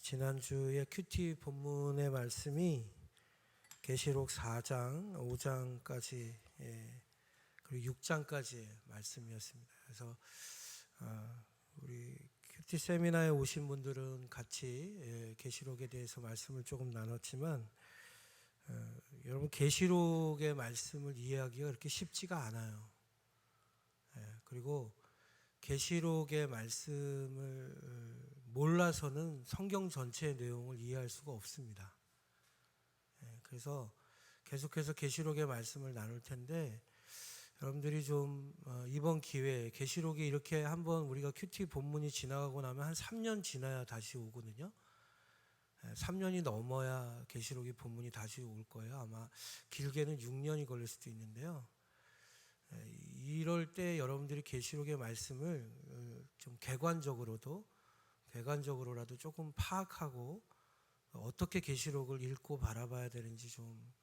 지난주에 큐티 본문의 말씀이 계시록 4장, 5장까지 그리고 6장까지의 말씀이었습니다. 그래서 우리 큐티 세미나에 오신 분들은 같이 계시록에 대해서 말씀을 조금 나눴지만 여러분 계시록의 말씀을 이해하기가 그렇게 쉽지가 않아요. 그리고 계시록의 말씀을 몰라서는 성경 전체의 내용을 이해할 수가 없습니다. 그래서 계속해서 계시록의 말씀을 나눌 텐데 여러분들이 좀 이번 기회에 계시록이 이렇게 한번 우리가 큐티 본문이 지나가고 나면 한 3년 지나야 다시 오거든요. 3년이 넘어야 계시록이 본문이 다시 올 거예요. 아마 길게는 6년이 걸릴 수도 있는데요. 이럴 때 여러분들이 계시록의 말씀을 좀 객관적으로라도 조금 파악하고 어떻게 계시록을 읽고 바라봐야 되는지 좀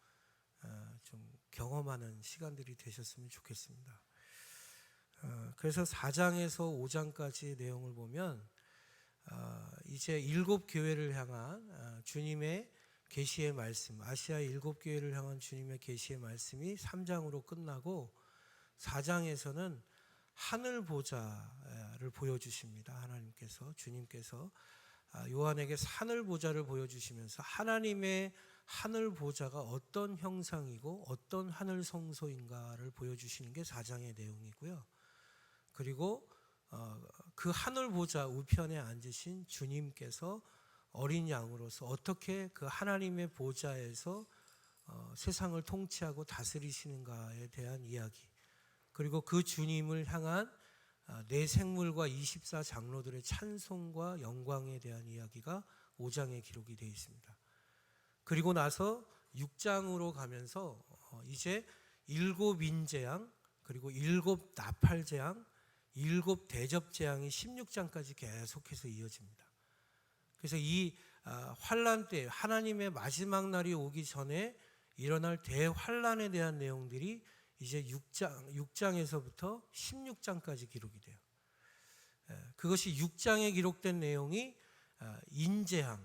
경험하는 시간들이 되셨으면 좋겠습니다. 그래서 4장에서 5장까지의 내용을 보면 이제 7교회를 향한 주님의 계시의 말씀, 아시아의 7교회를 향한 주님의 계시의 말씀이 3장으로 끝나고 4장에서는 하늘 보좌를 보여주십니다. 하나님께서, 주님께서 요한에게 하늘 보좌를 보여주시면서 하나님의 하늘 보좌가 어떤 형상이고 어떤 하늘 성소인가를 보여주시는 게 4장의 내용이고요. 그리고 그 하늘 보좌 우편에 앉으신 주님께서 어린 양으로서 어떻게 그 하나님의 보좌에서 세상을 통치하고 다스리시는가에 대한 이야기, 그리고 그 주님을 향한 네 생물과 24장로들의 찬송과 영광에 대한 이야기가 5장에 기록이 되어 있습니다. 그리고 나서 6장으로 가면서 이제 7 인재양, 그리고 7 나팔재앙, 7 대접재앙이 16장까지 계속해서 이어집니다. 그래서 이 환란 때 하나님의 마지막 날이 오기 전에 일어날 대환란에 대한 내용들이 이제 6장에서부터 16장까지 기록이 돼요. 그것이 6장에 기록된 내용이 인재양,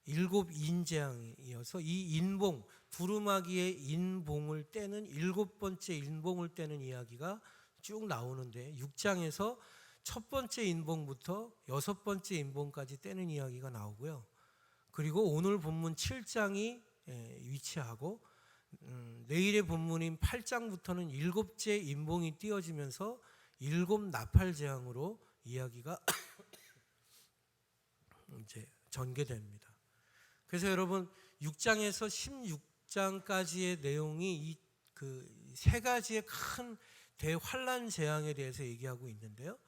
7 인재양이어서 이 인봉, 두루마기의 인봉을 떼는 7번째 인봉을 떼는 이야기가 쭉 나오는데 6장에서 첫 번째 인봉부터 6번째 인봉까지 떼는 이야기가 나오고요. 그리고 오늘 본문 7장이 위치하고 내일의 본문인 8장부터는 7째 인봉이 띄어지면서 7 나팔재앙으로 이야기가 이제 전개됩니다. 그래서 여러분 6장에서 16장까지의 내용이 이 그 세 가지의 큰 대환란 재앙에 대해서 얘기하고 있는데요.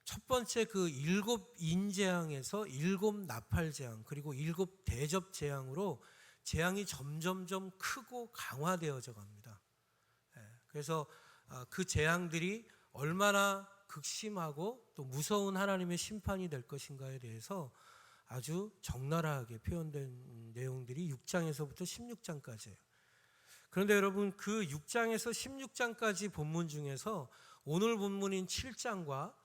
첫 번째 그 7 인재앙에서 7 나팔재앙, 그리고 7 대접재앙으로 재앙이 점점점 크고 강화되어져 갑니다. 그래서 그 재앙들이 얼마나 극심하고 또 무서운 하나님의 심판이 될 것인가에 대해서 아주 적나라하게 표현된 내용들이 6장에서부터 16장까지예요. 그런데 여러분 그 6장에서 16장까지 본문 중에서 오늘 본문인 7장과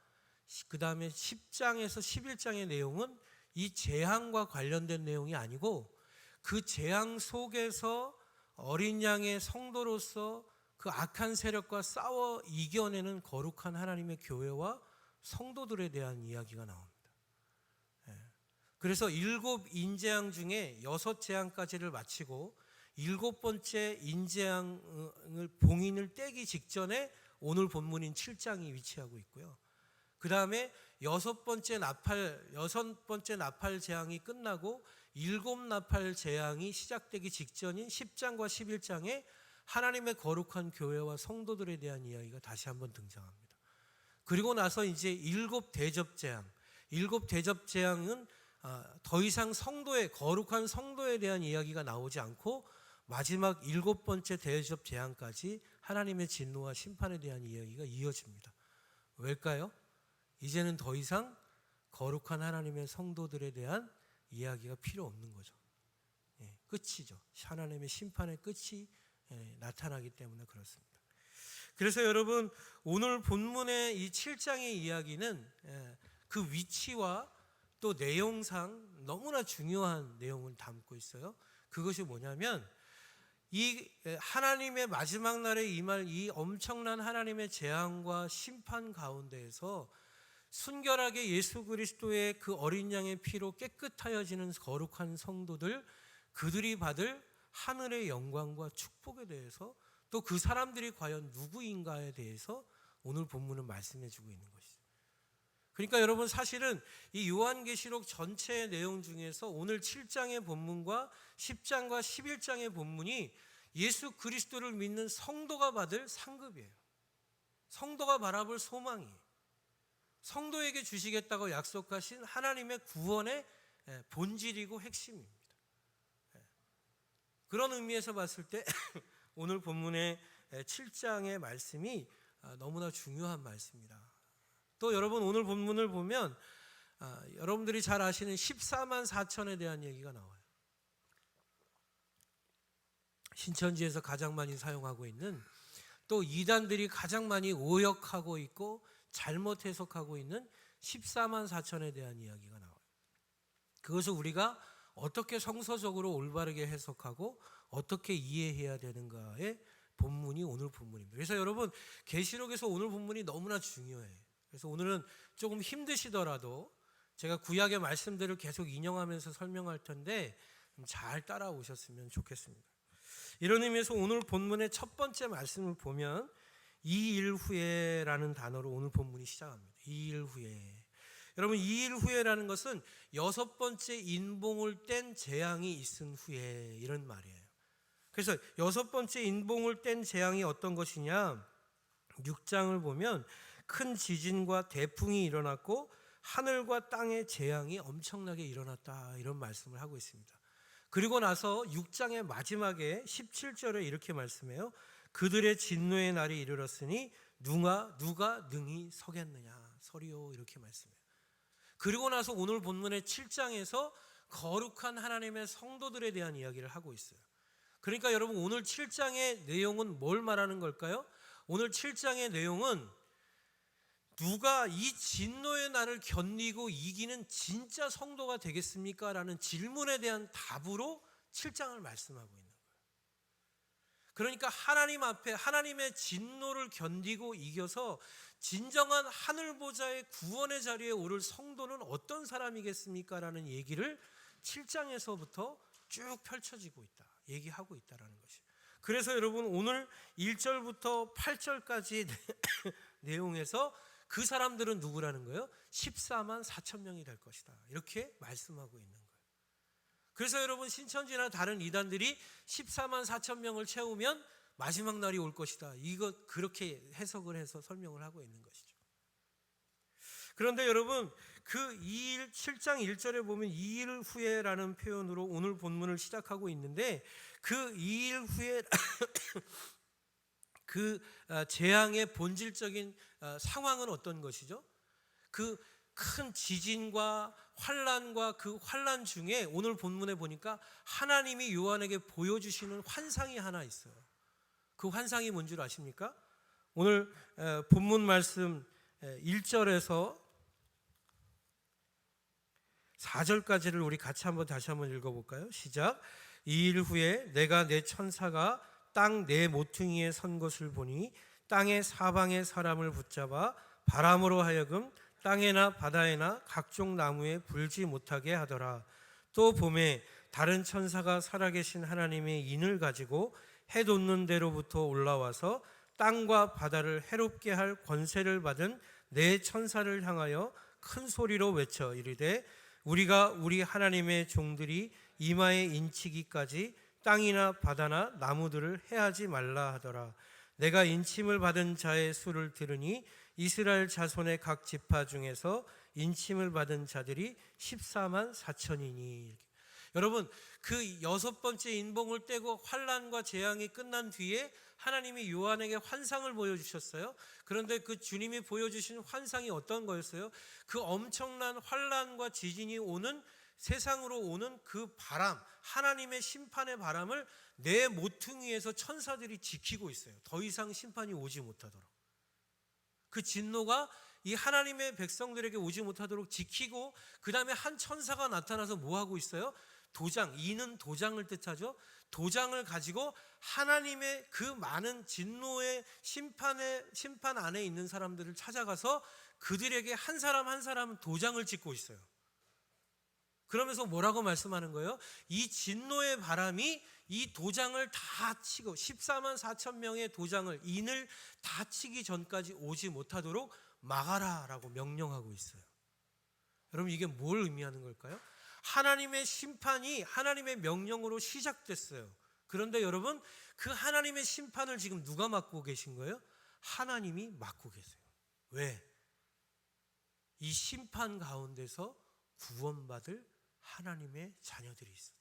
그 다음에 10장에서 11장의 내용은 이 재앙과 관련된 내용이 아니고 그 재앙 속에서 어린 양의 성도로서 그 악한 세력과 싸워 이겨내는 거룩한 하나님의 교회와 성도들에 대한 이야기가 나옵니다. 그래서 7 인재앙 중에 6 재앙까지를 마치고 7번째 인재앙을 봉인을 떼기 직전에 오늘 본문인 7장이 위치하고 있고요. 그 다음에 6번째 나팔 재앙이 끝나고 7 나팔 재앙이 시작되기 직전인 10장과 11장에 하나님의 거룩한 교회와 성도들에 대한 이야기가 다시 한번 등장합니다. 그리고 나서 이제 7 대접 재앙, 7 대접 재앙은 더 이상 거룩한 성도에 대한 이야기가 나오지 않고 마지막 7번째 대접 재앙까지 하나님의 진노와 심판에 대한 이야기가 이어집니다. 왜일까요? 이제는 더 이상 거룩한 하나님의 성도들에 대한 이야기가 필요 없는 거죠. 끝이죠. 하나님의 심판의 끝이 나타나기 때문에 그렇습니다. 그래서 여러분 오늘 본문의 이 7장의 이야기는 그 위치와 또 내용상 너무나 중요한 내용을 담고 있어요. 그것이 뭐냐면 이 하나님의 마지막 날에 임할 이 엄청난 하나님의 재앙과 심판 가운데에서 순결하게 예수 그리스도의 그 어린 양의 피로 깨끗하여지는 거룩한 성도들, 그들이 받을 하늘의 영광과 축복에 대해서, 또 그 사람들이 과연 누구인가에 대해서 오늘 본문은 말씀해 주고 있는 것이죠. 그러니까 여러분, 사실은 이 요한계시록 전체의 내용 중에서 오늘 7장의 본문과 10장과 11장의 본문이 예수 그리스도를 믿는 성도가 받을 상급이에요. 성도가 바라볼 소망이에요. 성도에게 주시겠다고 약속하신 하나님의 구원의 본질이고 핵심입니다. 그런 의미에서 봤을 때 오늘 본문의 7장의 말씀이 너무나 중요한 말씀입니다. 또 여러분, 오늘 본문을 보면 여러분들이 잘 아시는 14만 4천에 대한 얘기가 나와요. 신천지에서 가장 많이 사용하고 있는, 또 이단들이 가장 많이 오역하고 있고 잘못 해석하고 있는 14만 4천에 대한 이야기가 나와요. 그것을 우리가 어떻게 성서적으로 올바르게 해석하고 어떻게 이해해야 되는가의 본문이 오늘 본문입니다. 그래서 여러분, 계시록에서 오늘 본문이 너무나 중요해요. 그래서 오늘은 조금 힘드시더라도 제가 구약의 말씀들을 계속 인용하면서 설명할 텐데 잘 따라오셨으면 좋겠습니다. 이런 의미에서 오늘 본문의 첫 번째 말씀을 보면 2일 후에라는 단어로 오늘 본문이 시작합니다. 2일 후에. 여러분, 2일 후에라는 것은 여섯 번째 인봉을 뗀 재앙이 있은 후에, 이런 말이에요. 그래서 여섯 번째 인봉을 뗀 재앙이 어떤 것이냐, 6장을 보면 큰 지진과 대풍이 일어났고 하늘과 땅의 재앙이 엄청나게 일어났다, 이런 말씀을 하고 있습니다. 그리고 나서 6장의 마지막에 17절에 이렇게 말씀해요. 그들의 진노의 날이 이르렀으니 누가 능히 서겠느냐, 서리요, 이렇게 말씀해요. 그리고 나서 오늘 본문의 7장에서 거룩한 하나님의 성도들에 대한 이야기를 하고 있어요. 그러니까 여러분, 오늘 7장의 내용은 뭘 말하는 걸까요? 오늘 7장의 내용은 누가 이 진노의 날을 견디고 이기는 진짜 성도가 되겠습니까? 라는 질문에 대한 답으로 7장을 말씀하고 있는 거예요. 그러니까 하나님 앞에 하나님의 진노를 견디고 이겨서 진정한 하늘 보좌의 구원의 자리에 오를 성도는 어떤 사람이겠습니까? 라는 얘기를 7장에서부터 쭉 펼쳐지고 있다, 얘기하고 있다라는 것이에요. 그래서 여러분, 오늘 1절부터 8절까지 내용에서 그 사람들은 누구라는 거예요? 14만 4천 명이 될 것이다, 이렇게 말씀하고 있는 거예요. 그래서 여러분, 신천지나 다른 이단들이 14만 4천 명을 채우면 마지막 날이 올 것이다, 이거 그렇게 해석을 해서 설명을 하고 있는 것이죠. 그런데 여러분, 그 2일 7장 1절에 보면 2일 후에라는 표현으로 오늘 본문을 시작하고 있는데, 그 2일 후에 그 재앙의 본질적인 상황은 어떤 것이죠? 그 큰 지진과 환란과 그 환란 중에 오늘 본문에 보니까 하나님이 요한에게 보여주시는 환상이 하나 있어요. 그 환상이 뭔 줄 아십니까? 오늘 본문 말씀 1절에서 4절까지를 우리 같이 다시 한번 읽어볼까요? 시작. 2일 후에 내가 내 천사가 땅 네 모퉁이에 선 것을 보니 땅의 사방의 사람을 붙잡아 바람으로 하여금 땅에나 바다에나 각종 나무에 불지 못하게 하더라. 또 봄에 다른 천사가 살아계신 하나님의 인을 가지고 해 돋는 데로부터 올라와서 땅과 바다를 해롭게 할 권세를 받은 네 천사를 향하여 큰 소리로 외쳐 이르되 우리가 우리 하나님의 종들이 이마에 인치기까지 땅이나 바다나 나무들을 해하지 말라 하더라. 내가 인침을 받은 자의 수를 들으니 이스라엘 자손의 각 지파 중에서 인침을 받은 자들이 14만 4천이니. 여러분, 그 여섯 번째 인봉을 떼고 환란과 재앙이 끝난 뒤에 하나님이 요한에게 환상을 보여주셨어요. 그런데 그 주님이 보여주신 환상이 어떤 거였어요? 그 엄청난 환란과 지진이 오는, 세상으로 오는 그 바람, 하나님의 심판의 바람을 내 모퉁이에서 천사들이 지키고 있어요. 더 이상 심판이 오지 못하도록. 그 진노가 이 하나님의 백성들에게 오지 못하도록 지키고, 그 다음에 한 천사가 나타나서 뭐 하고 있어요? 도장, 이는 도장을 뜻하죠. 도장을 가지고 하나님의 그 많은 진노의 심판 안에 있는 사람들을 찾아가서 그들에게 한 사람 한 사람 도장을 찍고 있어요. 그러면서 뭐라고 말씀하는 거예요? 이 진노의 바람이 이 도장을 다 치고 14만 4천 명의 도장을, 인을 다 치기 전까지 오지 못하도록 막아라 라고 명령하고 있어요. 여러분, 이게 뭘 의미하는 걸까요? 하나님의 심판이 하나님의 명령으로 시작됐어요. 그런데 여러분, 그 하나님의 심판을 지금 누가 맡고 계신 거예요? 하나님이 맡고 계세요. 왜? 이 심판 가운데서 구원받을 하나님의 자녀들이 있었다.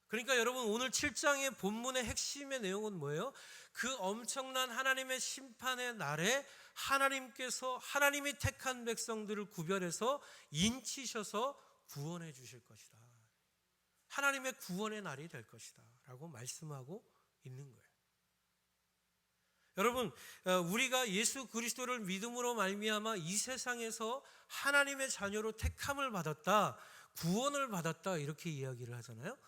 그러니까 여러분, 오늘 7장의 본문의 핵심의 내용은 뭐예요? 그 엄청난 하나님의 심판의 날에 하나님께서 하나님이 택한 백성들을 구별해서 인치셔서 구원해 주실 것이다. 하나님의 구원의 날이 될 것이다 라고 말씀하고 있는 거예요. 여러분, 우리가 예수 그리스도를 믿음으로 말미암아 이 세상에서 하나님의 자녀로 택함을 받았다, 구원을 받았다, 이렇게 이야기를 하잖아요.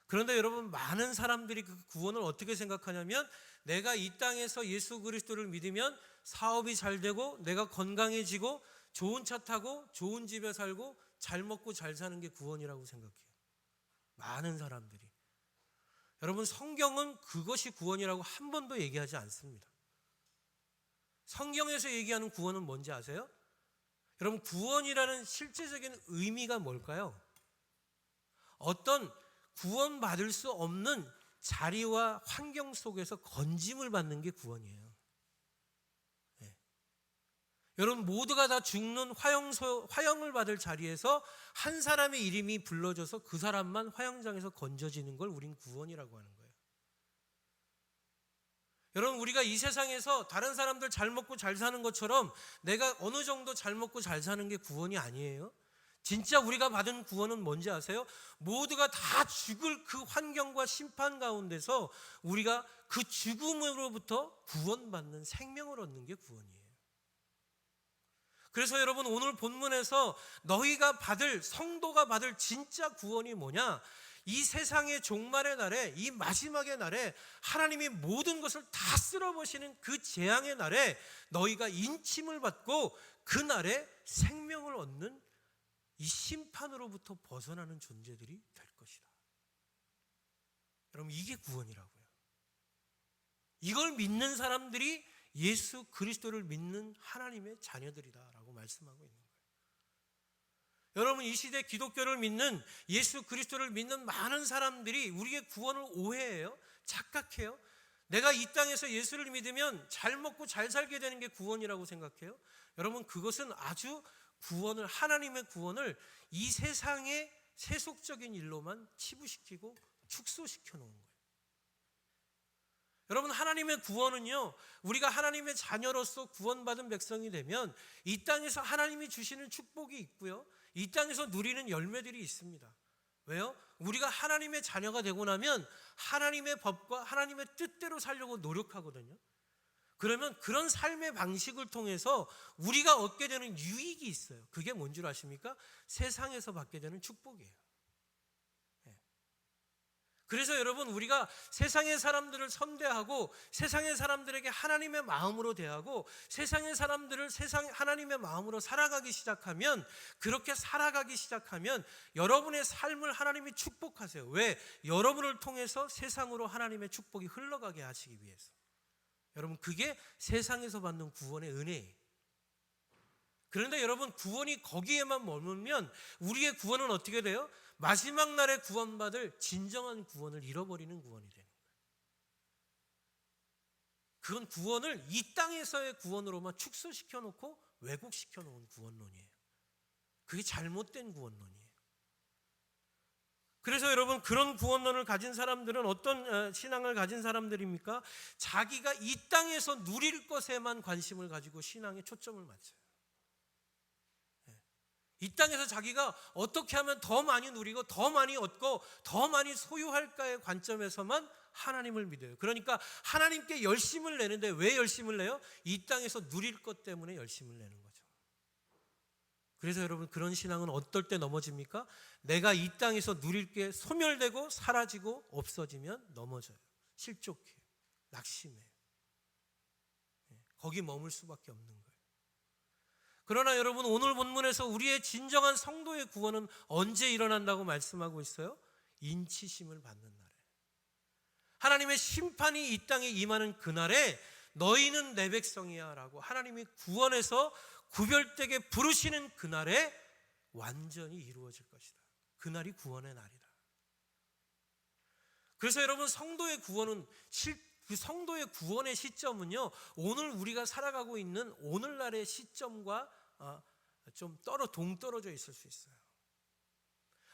그런데 여러분, 많은 사람들이 그 구원을 어떻게 생각하냐면, 내가 이 땅에서 예수 그리스도를 믿으면 사업이 잘 되고 내가 건강해지고 좋은 차 타고 좋은 집에 살고 잘 먹고 잘 사는 게 구원이라고 생각해요. 많은 사람들이. 여러분, 성경은 그것이 구원이라고 한 번도 얘기하지 않습니다. 성경에서 얘기하는 구원은 뭔지 아세요? 여러분, 구원이라는 실제적인 의미가 뭘까요? 어떤 구원받을 수 없는 자리와 환경 속에서 건짐을 받는 게 구원이에요. 네. 여러분, 모두가 다 죽는 화형을 받을 자리에서 한 사람의 이름이 불러져서 그 사람만 화형장에서 건져지는 걸 우린 구원이라고 하는 거예요. 여러분, 우리가 이 세상에서 다른 사람들 잘 먹고 잘 사는 것처럼 내가 어느 정도 잘 먹고 잘 사는 게 구원이 아니에요. 진짜 우리가 받은 구원은 뭔지 아세요? 모두가 다 죽을 그 환경과 심판 가운데서 우리가 그 죽음으로부터 구원받는 생명을 얻는 게 구원이에요. 그래서 여러분, 오늘 본문에서 너희가 받을, 성도가 받을 진짜 구원이 뭐냐? 이 세상의 종말의 날에, 이 마지막의 날에 하나님이 모든 것을 다 쓸어버리시는 그 재앙의 날에 너희가 인침을 받고 그 날에 생명을 얻는 이 심판으로부터 벗어나는 존재들이 될 것이다. 여러분, 이게 구원이라고요. 이걸 믿는 사람들이 예수 그리스도를 믿는 하나님의 자녀들이다라고 말씀하고 있는 거예요. 여러분, 이 시대 기독교를 믿는, 예수 그리스도를 믿는 많은 사람들이 우리의 구원을 오해해요. 착각해요. 내가 이 땅에서 예수를 믿으면 잘 먹고 잘 살게 되는 게 구원이라고 생각해요. 여러분, 그것은 아주 구원을, 하나님의 구원을 이 세상의 세속적인 일로만 치부시키고 축소시켜 놓은 거예요. 여러분, 하나님의 구원은요, 우리가 하나님의 자녀로서 구원받은 백성이 되면 이 땅에서 하나님이 주시는 축복이 있고요, 이 땅에서 누리는 열매들이 있습니다. 왜요? 우리가 하나님의 자녀가 되고 나면 하나님의 법과 하나님의 뜻대로 살려고 노력하거든요. 그러면 그런 삶의 방식을 통해서 우리가 얻게 되는 유익이 있어요. 그게 뭔 줄 아십니까? 세상에서 받게 되는 축복이에요. 그래서 여러분, 우리가 세상의 사람들을 선대하고 세상의 사람들에게 하나님의 마음으로 대하고 세상의 사람들을 하나님의 마음으로 살아가기 시작하면, 그렇게 살아가기 시작하면 여러분의 삶을 하나님이 축복하세요. 왜? 여러분을 통해서 세상으로 하나님의 축복이 흘러가게 하시기 위해서. 여러분, 그게 세상에서 받는 구원의 은혜예요. 그런데 여러분, 구원이 거기에만 머물면 우리의 구원은 어떻게 돼요? 마지막 날에 구원받을 진정한 구원을 잃어버리는 구원이 되는 거예요. 그건 구원을 이 땅에서의 구원으로만 축소시켜 놓고 왜곡시켜 놓은 구원론이에요. 그게 잘못된 구원론이에요. 그래서 여러분, 그런 구원론을 가진 사람들은 어떤 신앙을 가진 사람들입니까? 자기가 이 땅에서 누릴 것에만 관심을 가지고 신앙에 초점을 맞춰요. 이 땅에서 자기가 어떻게 하면 더 많이 누리고 더 많이 얻고 더 많이 소유할까의 관점에서만 하나님을 믿어요. 그러니까 하나님께 열심을 내는데 왜 열심을 내요? 이 땅에서 누릴 것 때문에 열심을 내는 거죠. 그래서 여러분, 그런 신앙은 어떨 때 넘어집니까? 내가 이 땅에서 누릴 게 소멸되고 사라지고 없어지면 넘어져요. 실족해요. 낙심해요. 거기 머물 수밖에 없는 거예요. 그러나 여러분, 오늘 본문에서 우리의 진정한 성도의 구원은 언제 일어난다고 말씀하고 있어요? 인치심을 받는 날에. 하나님의 심판이 이 땅에 임하는 그날에 너희는 내 백성이야 라고 하나님이 구원해서 구별되게 부르시는 그날에 완전히 이루어질 것이다. 그날이 구원의 날이다. 그래서 여러분, 성도의 구원은 그 성도의 구원의 시점은요, 오늘 우리가 살아가고 있는 오늘날의 시점과 좀 동떨어져 있을 수 있어요.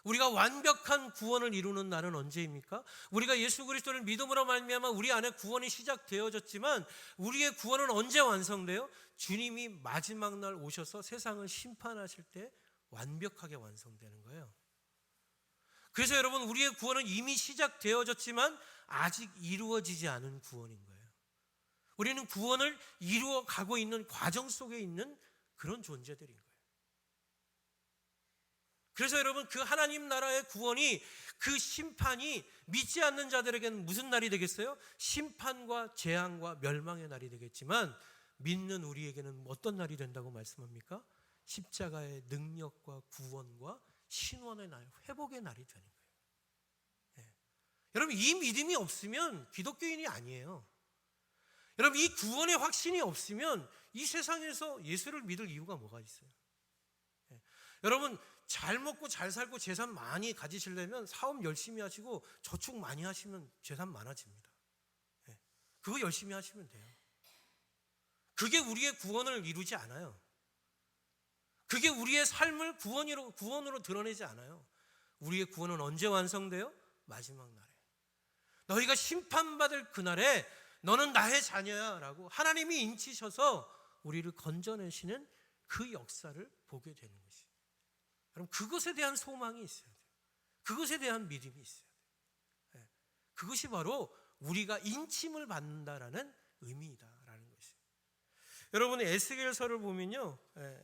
우리가 완벽한 구원을 이루는 날은 언제입니까? 우리가 예수 그리스도를 믿음으로 말미암아 우리 안에 구원이 시작되어졌지만 우리의 구원은 언제 완성돼요? 주님이 마지막 날 오셔서 세상을 심판하실 때 완벽하게 완성되는 거예요. 그래서 여러분, 우리의 구원은 이미 시작되어졌지만 아직 이루어지지 않은 구원인 거예요. 우리는 구원을 이루어 가고 있는 과정 속에 있는 그런 존재들인 거예요. 그래서 여러분, 그 하나님 나라의 구원이, 그 심판이 믿지 않는 자들에게는 무슨 날이 되겠어요? 심판과 재앙과 멸망의 날이 되겠지만 믿는 우리에게는 어떤 날이 된다고 말씀합니까? 십자가의 능력과 구원과 신원의 날, 회복의 날이 되는 거예요. 여러분, 이 믿음이 없으면 기독교인이 아니에요. 여러분, 이 구원의 확신이 없으면 이 세상에서 예수를 믿을 이유가 뭐가 있어요? 여러분, 잘 먹고 잘 살고 재산 많이 가지시려면 사업 열심히 하시고 저축 많이 하시면 재산 많아집니다. 그거 열심히 하시면 돼요. 그게 우리의 구원을 이루지 않아요. 그게 우리의 삶을 구원으로 드러내지 않아요. 우리의 구원은 언제 완성돼요? 마지막 날에. 너희가 심판받을 그날에 너는 나의 자녀야 라고 하나님이 인치셔서 우리를 건져내시는 그 역사를 보게 되는 것이에요. 여러분, 그것에 대한 소망이 있어야 돼요. 그것에 대한 믿음이 있어야 돼요. 그것이 바로 우리가 인침을 받는다라는 의미이다라는 것이에요. 여러분, 에스겔서를 보면요,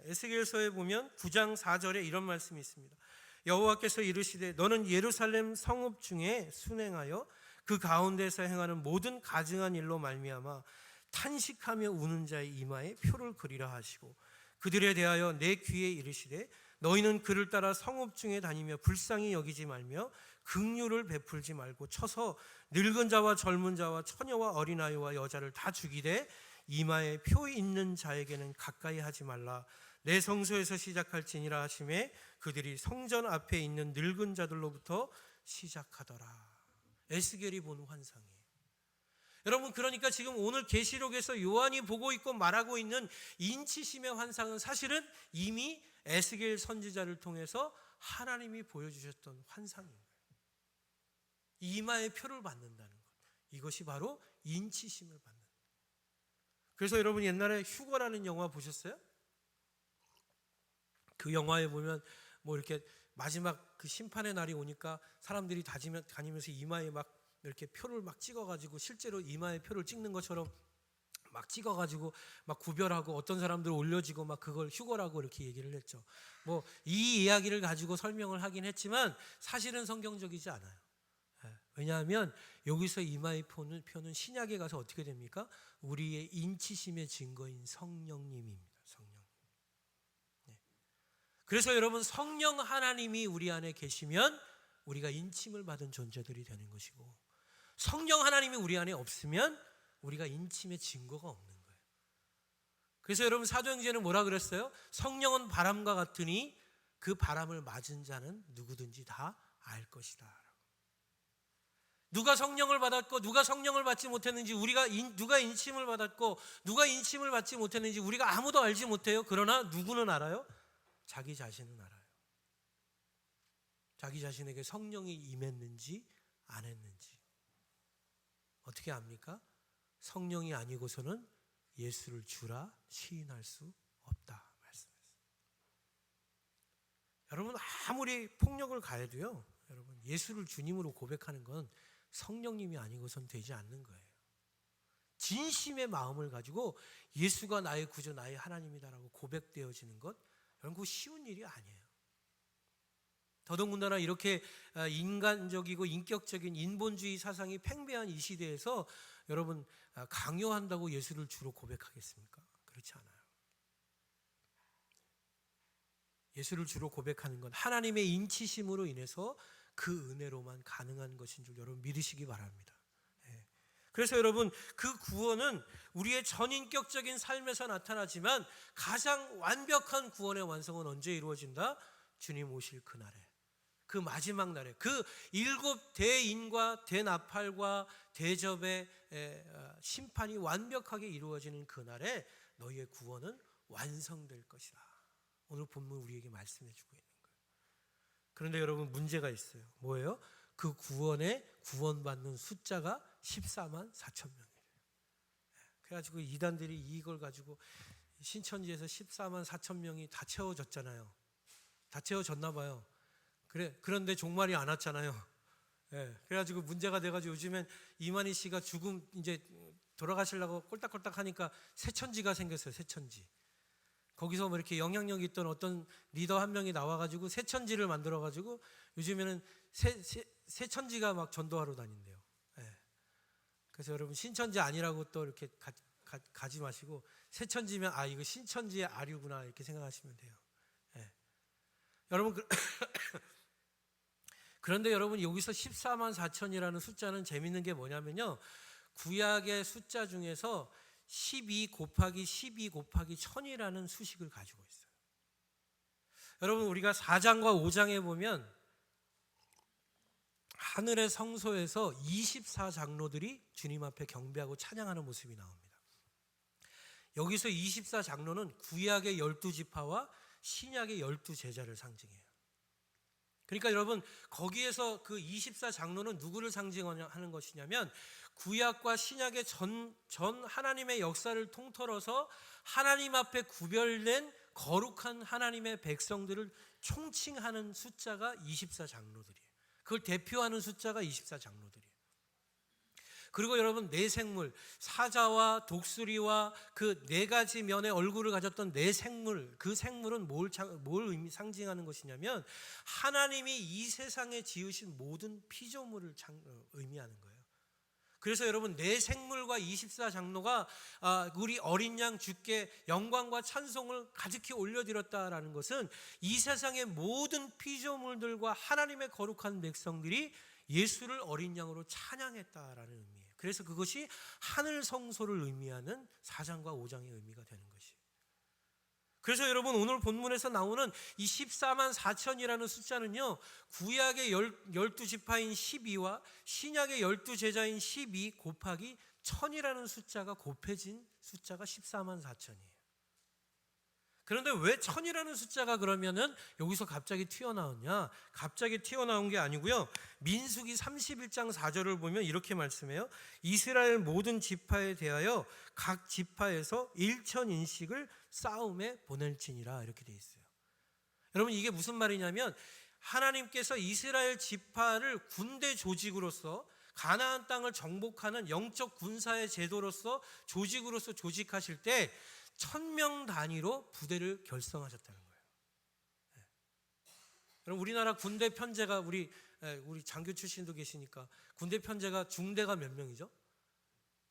에스겔서에 보면 9장 4절에 이런 말씀이 있습니다. 여호와께서 이르시되 너는 예루살렘 성읍 중에 순행하여 그 가운데서 행하는 모든 가증한 일로 말미암아 탄식하며 우는 자의 이마에 표를 그리라 하시고 그들에 대하여 내 귀에 이르시되 너희는 그를 따라 성읍 중에 다니며 불쌍히 여기지 말며 긍휼을 베풀지 말고 쳐서 늙은 자와 젊은 자와 처녀와 어린아이와 여자를 다 죽이되 이마에 표 있는 자에게는 가까이 하지 말라. 내 성소에서 시작할지니라 하시매 그들이 성전 앞에 있는 늙은 자들로부터 시작하더라. 에스겔이 본 환상이에요. 여러분, 그러니까 지금 오늘 계시록에서 요한이 보고 있고 말하고 있는 인치심의 환상은 사실은 이미 에스겔 선지자를 통해서 하나님이 보여주셨던 환상인 거예요. 이마에 표를 받는다는 것, 이것이 바로 인치심을 받는 거예요. 그래서 여러분, 옛날에 휴거라는 영화 보셨어요? 그 영화에 보면 뭐 이렇게 마지막 그 심판의 날이 오니까 사람들이 다니면서 이마에 막 이렇게 표를 막 찍어가지고 실제로 이마에 표를 찍는 것처럼 막 찍어가지고 막 구별하고 어떤 사람들 올려지고 막 그걸 휴거라고 이렇게 얘기를 했죠. 뭐 이 이야기를 가지고 설명을 하긴 했지만 사실은 성경적이지 않아요. 왜냐하면 여기서 이마의 표는 신약에 가서 어떻게 됩니까? 우리의 인치심의 증거인 성령님입니다. 성령. 그래서 여러분, 성령 하나님이 우리 안에 계시면 우리가 인침을 받은 존재들이 되는 것이고, 성령 하나님이 우리 안에 없으면 우리가 인침의 증거가 없는 거예요. 그래서 여러분, 사도행전은 뭐라 그랬어요? 성령은 바람과 같으니 그 바람을 맞은 자는 누구든지 다 알 것이다. 누가 성령을 받았고 누가 성령을 받지 못했는지, 누가 인침을 받았고 누가 인침을 받지 못했는지 우리가 아무도 알지 못해요. 그러나 누구는 알아요? 자기 자신은 알아요. 자기 자신에게 성령이 임했는지 안 했는지. 어떻게 압니까? 성령이 아니고서는 예수를 주라 시인할 수 없다 말씀했어요. 여러분, 아무리 폭력을 가해도요, 여러분, 예수를 주님으로 고백하는 건 성령님이 아니고선 되지 않는 거예요. 진심의 마음을 가지고 예수가 나의 구주, 나의 하나님이다라고 고백되어지는 것, 여러분 그거 쉬운 일이 아니에요. 더더군다나 이렇게 인간적이고 인격적인 인본주의 사상이 팽배한 이 시대에서 여러분 강요한다고 예수를 주로 고백하겠습니까? 그렇지 않아요. 예수를 주로 고백하는 건 하나님의 인치심으로 인해서 그 은혜로만 가능한 것인 줄 여러분 믿으시기 바랍니다. 그래서 여러분 그 구원은 우리의 전인격적인 삶에서 나타나지만 가장 완벽한 구원의 완성은 언제 이루어진다? 주님 오실 그날에, 그 마지막 날에, 그 7 대인과 대나팔과 대접의 심판이 완벽하게 이루어지는 그날에 너희의 구원은 완성될 것이다. 오늘 본문 우리에게 말씀해 주고 있는 거예요. 그런데 여러분 문제가 있어요. 뭐예요? 그 구원받는 숫자가 14만 4천 명이래요. 그래가지고 이단들이 이걸 가지고 신천지에서 14만 4천 명이 다 채워졌잖아요. 다 채워졌나 봐요. 그런데 종말이 안 왔잖아요. 그래가지고 문제가 돼가지고 요즘엔 이만희 씨가 죽음 이제 돌아가시려고 꼴딱꼴딱 하니까 새천지가 생겼어요. 새천지. 거기서 뭐 이렇게 영향력 있던 어떤 리더 한 명이 나와가지고 새천지를 만들어가지고 요즘에는 새천지가 막 전도하러 다닌대요. 그래서 여러분 신천지 아니라고 또 이렇게 가지 마시고 새천지면 이거 신천지의 아류구나 이렇게 생각하시면 돼요. 여러분 그런데 여러분 여기서 14만 4천이라는 숫자는 재밌는 게 뭐냐면요, 구약의 숫자 중에서 12 곱하기 12 곱하기 1000이라는 수식을 가지고 있어요. 여러분 우리가 4장과 5장에 보면 하늘의 성소에서 24장로들이 주님 앞에 경배하고 찬양하는 모습이 나옵니다. 여기서 24장로는 구약의 12지파와 신약의 12제자를 상징해요. 그러니까 여러분 거기에서 그 24장로는 누구를 상징하는 것이냐면 구약과 신약의 전 하나님의 역사를 통틀어서 하나님 앞에 구별된 거룩한 하나님의 백성들을 총칭하는 숫자가 24장로들이에요. 그걸 대표하는 숫자가 24장로들이에요. 그리고 여러분 네 생물, 사자와 독수리와 그 4가지 면의 얼굴을 가졌던 네 생물, 그 생물은 뭘 상징하는 것이냐면 하나님이 이 세상에 지으신 모든 피조물을 의미하는 거예요. 그래서 여러분 네 생물과 24장로가 우리 어린 양 주께 영광과 찬송을 가득히 올려드렸다라는 것은 이 세상의 모든 피조물들과 하나님의 거룩한 백성들이 예수를 어린 양으로 찬양했다라는 의미예요. 그래서 그것이 하늘 성소를 의미하는 4장과 5장의 의미가 되는 것이에요. 그래서 여러분 오늘 본문에서 나오는 이 14만 4천이라는 숫자는요, 구약의 12지파인 12와 신약의 12제자인 12 곱하기 1000이라는 숫자가 곱해진 숫자가 14만 4천이에요. 그런데 왜 1000이라는 숫자가 그러면은 여기서 갑자기 튀어나왔냐? 갑자기 튀어나온 게 아니고요. 민수기 31장 4절을 보면 이렇게 말씀해요. 이스라엘 모든 지파에 대하여 각 지파에서 1000인씩을 싸움에 보낼지니라 이렇게 돼 있어요. 여러분 이게 무슨 말이냐면 하나님께서 이스라엘 지파를 군대 조직으로서 가나안 땅을 정복하는 영적 군사의 제도로서 조직으로서 조직하실 때 1000명 단위로 부대를 결성하셨다는 거예요. 여러분 우리나라 군대 편제가 우리 장교 출신도 계시니까 군대 편제가 중대가 몇 명이죠?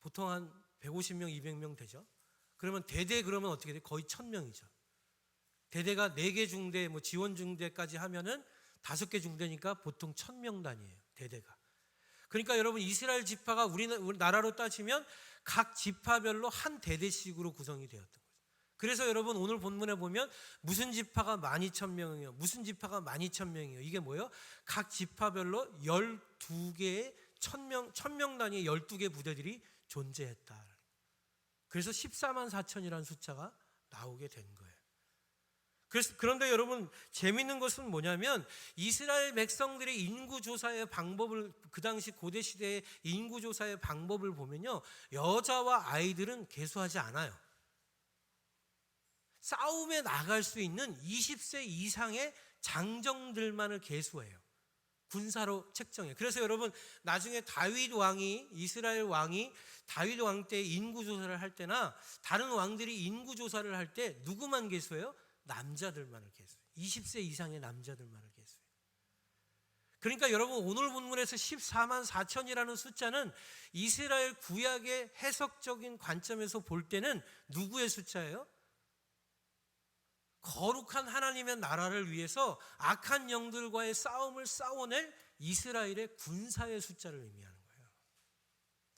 보통 한 150명, 200명 되죠. 그러면 대대 그러면 어떻게 돼? 거의 1000명이죠. 대대가 4개 중대, 뭐 지원 중대까지 하면은 5개 중대니까 보통 1000명 단위예요. 대대가. 그러니까 여러분 이스라엘 지파가 우리나라로 따지면 각 지파별로 한 대대씩으로 구성이 되었던 거죠. 그래서 여러분 오늘 본문에 보면 무슨 지파가 12,000명이요, 무슨 지파가 12,000명이요. 이게 뭐예요? 각 지파별로 12개의 1000명 단위의 12개 부대들이 존재했다. 그래서 14만 4천이라는 숫자가 나오게 된 거예요. 그런데 여러분 재밌는 것은 뭐냐면 이스라엘 백성들의 인구조사의 방법을, 그 당시 고대시대의 인구조사의 방법을 보면요, 여자와 아이들은 계수하지 않아요. 싸움에 나갈 수 있는 20세 이상의 장정들만을 계수해요. 군사로 책정해. 그래서 여러분 나중에 다윗 왕이 이스라엘 왕이 다윗 왕 때 인구 조사를 할 때나 다른 왕들이 인구 조사를 할 때 누구만 계수해요? 남자들만을 계수해요. 20세 이상의 남자들만을 계수해요. 그러니까 여러분 오늘 본문에서 14만 4천이라는 숫자는 이스라엘 구약의 해석적인 관점에서 볼 때는 누구의 숫자예요? 거룩한 하나님의 나라를 위해서 악한 영들과의 싸움을 싸워낼 이스라엘의 군사의 숫자를 의미하는 거예요.